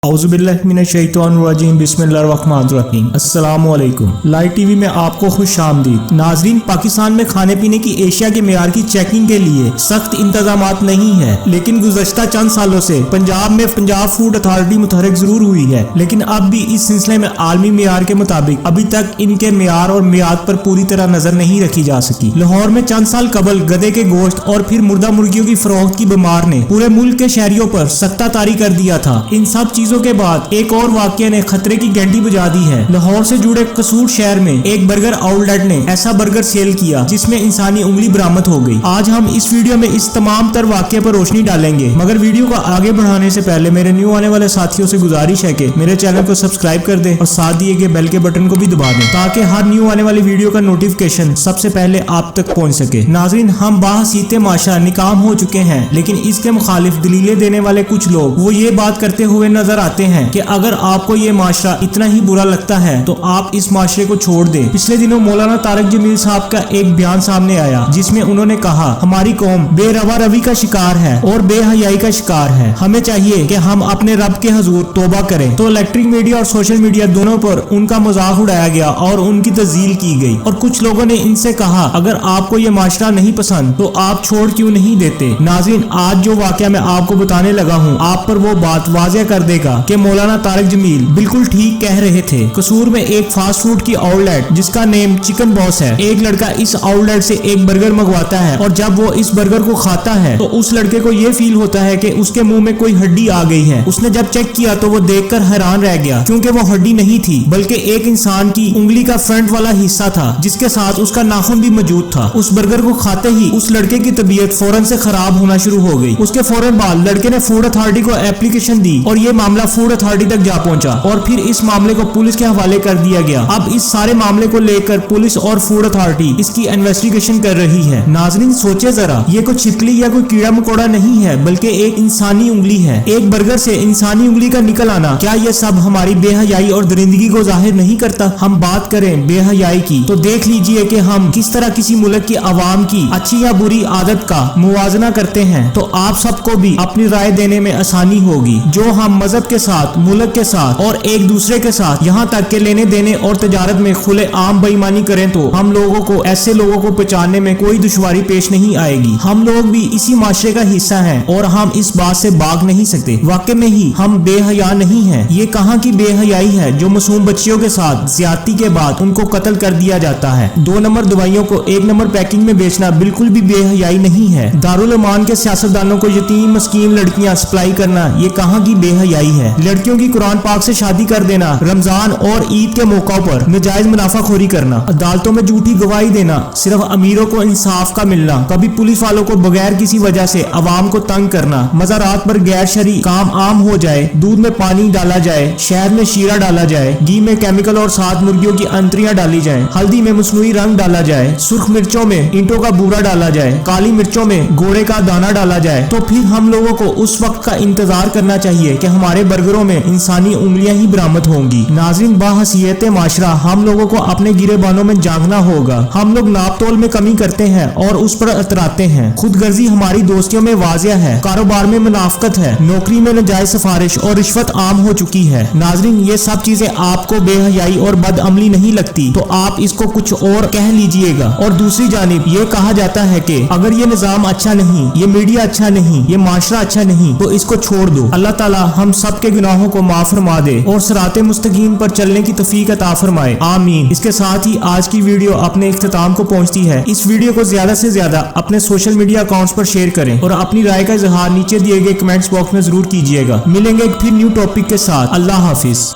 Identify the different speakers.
Speaker 1: औज़ुबिल्लाहिमिनश्शैतानिर्रजीम बिस्मिल्लाहिर्रहमानिर्रहीम। अस्सलामु अलैकुम। लाइव टीवी में आपको खुश आमदीद। नाजरीन, पाकिस्तान में खाने पीने की एशिया के मेयार की चेकिंग के लिए सख्त इंतजामात नहीं है, लेकिन गुज़श्ता चंद सालों से पंजाब में पंजाब फूड अथॉरिटी मुतहर्रिक जरूर हुई है, लेकिन अब भी इस सिलसिले में आलमी मेयार के मुताबिक अभी तक इनके मेयार और मियाद पर पूरी तरह नजर नहीं रखी जा सकी। लाहौर में चंद साल कबल गधे के गोश्त और फिर मुर्दा मुर्गियों की फरोख्त की बीमार ने पूरे मुल्क के शहरियों पर सख्ता तारी कर दिया था। इन सब चीजों के बाद एक और वाकये ने खतरे की घंटी बजा दी है। लाहौर से जुड़े कसूर शहर में एक बर्गर आउटलेट ने ऐसा बर्गर सेल किया जिसमें इंसानी उंगली बरामद हो गई। आज हम इस वीडियो में इस तमाम तर वाकये पर रोशनी डालेंगे, मगर वीडियो को आगे बढ़ाने से पहले मेरे न्यू आने वाले साथियों से गुजारिश है कि मेरे चैनल को सब्सक्राइब कर दें और साथ दिए गए बेल के बटन को भी दबा दें ताकि हर न्यू आने वाली वीडियो का नोटिफिकेशन सबसे पहले आप तक पहुंच सके। नाज़रीन, हम बाहसीत माशरा निकाम हो चुके हैं, लेकिन इसके मुखालिफ दलीलें देने वाले कुछ लोग वो ये बात करते हुए नजर आते हैं कि अगर आपको ये माशरा इतना ही बुरा लगता है तो आप इस माशरे को छोड़ दें। पिछले दिनों मौलाना तारिक जमील साहब का एक बयान सामने आया जिसमें उन्होंने कहा, हमारी कौम बेरवा रवी का शिकार है और बेहयाई का शिकार है। हमें चाहिए कि हम अपने रब के हजूर तौबा करें। तो इलेक्ट्रिक मीडिया और सोशल मीडिया दोनों पर उनका मजाक उड़ाया गया और उनकी तज़ील की गई, और कुछ लोगों ने इनसे कहा, अगर आपको ये माशरा नहीं पसंद तो आप छोड़ क्यों नहीं देते। नाज़रीन, आज जो वाकया मैं आपको बताने लगा हूँ आप पर वो बात वाज़ेह कर देगा कि मौलाना तारिक जमील बिल्कुल ठीक कह रहे थे। कसूर में एक फास्ट फूड की आउटलेट जिसका नेम चिकन बॉस है, एक लड़का इस आउटलेट से एक बर्गर मंगवाता है और जब वो इस बर्गर को खाता है तो उस लड़के को ये फील होता है कि उसके मुंह में कोई हड्डी आ गई है। उसने जब चेक किया तो वो देखकर हैरान रह गया, क्योंकि वो हड्डी नहीं थी बल्कि एक इंसान की उंगली का फ्रंट वाला हिस्सा था जिसके साथ उसका नाखून भी मौजूद था। उस बर्गर को खाते ही उस लड़के की तबीयत फौरन से खराब होना शुरू हो गई। उसके फौरन बाद लड़के ने फूड अथॉरिटी को एप्लीकेशन दी और ये मामला फूड अथॉरिटी तक जा पहुंचा और फिर इस मामले को पुलिस के हवाले कर दिया गया। अब इस सारे मामले को लेकर पुलिस और फूड अथॉरिटी इसकी इन्वेस्टिगेशन कर रही है। नाज़रीन, सोचे जरा, ये कोई छिपकली या कोई कीड़ा मकोड़ा नहीं है बल्कि एक इंसानी उंगली है। एक बर्गर से इंसानी उंगली का निकल आना, क्या ये सब हमारी बेहयाई और दरिंदगी को जाहिर नहीं करता। हम बात करें बेहयाई की तो देख लीजिए कि हम किस तरह किसी मुल्क की आवाम की अच्छी या बुरी आदत का मुवाजना करते हैं। तो आप सबको भी अपनी राय देने में आसानी होगी। जो हम मजहब के साथ, मुल्क के साथ और एक दूसरे के साथ यहाँ तक के लेने देने और तजारत में खुले आम बेईमानी करें तो हम लोगों को, ऐसे लोगों को पहचानने में कोई दुश्वारी पेश नहीं आएगी। हम लोग भी इसी माशरे का हिस्सा हैं और हम इस बात से भाग नहीं सकते। वाकई में ही हम बेहया नहीं हैं। ये कहाँ की बेहयाई है जो मासूम बच्चियों के साथ ज्यादती के बाद उनको कत्ल कर दिया जाता है। 2 नंबर दवाइयों को 1 नंबर पैकिंग में बेचना बिल्कुल भी बेहयाई नहीं है। दारुल अमान के सियासतदानों को यतीम मस्कीन लड़कियां सप्लाई करना, ये कहाँ की बेहयाई है। लड़कियों की कुरान पाक से शादी कर देना, रमजान और ईद के मौकों पर नाजायज मुनाफाखोरी करना, अदालतों में झूठी गवाही देना, सिर्फ अमीरों को इंसाफ का मिलना, कभी पुलिस वालों को बगैर किसी वजह से अवाम को तंग करना, मज़ारात पर गैर शरई काम आम हो जाए, दूध में पानी डाला जाए, शहद में शीरा डाला जाए, घी में केमिकल और साथ मुर्गियों की अंतरियां डाली जाए, हल्दी में मसनूई रंग डाला जाए, सुर्ख मिर्चों में ईंटों का बूरा डाला जाए, काली मिर्चों में घोड़े का दाना डाला जाए, तो फिर हम लोगों को उस वक्त का इंतजार करना चाहिए कि हमारे बर्गरों में इंसानी उंगलियां ही बरामद होंगी। नाज़रीन, बाहसीत माशरा हम लोगों को अपने गिरेबानों में जागना होगा। हम लोग नापतोल में कमी करते हैं और उस पर अतराते हैं। खुदगर्जी हमारी दोस्तियों में वाजिया है, कारोबार में मुनाफकत है, नौकरी में नाजायज सिफारिश और रिश्वत आम हो चुकी है। नाज़रीन, ये सब चीजें आपको बेहयाई और बदअमली नहीं लगती तो आप इसको कुछ और कह लीजिएगा। और दूसरी जानिब ये कहा जाता है कि अगर ये निजाम अच्छा नहीं, ये मीडिया अच्छा नहीं, ये माशरा अच्छा नहीं तो इसको छोड़ दो। अल्लाह ताला हम सब के गुनाहों को माफ फरमा दे और सिराते मुस्तकीम पर चलने की तौफीक अता फरमाए, आमीन। इसके साथ ही आज की वीडियो अपने इख्तिताम को पहुंचती है। इस वीडियो को ज्यादा से ज्यादा अपने सोशल मीडिया अकाउंट्स पर शेयर करें और अपनी राय का इजहार नीचे दिए गए कमेंट्स बॉक्स में जरूर कीजिएगा। मिलेंगे एक फिर न्यू टॉपिक के साथ। अल्लाह हाफिज।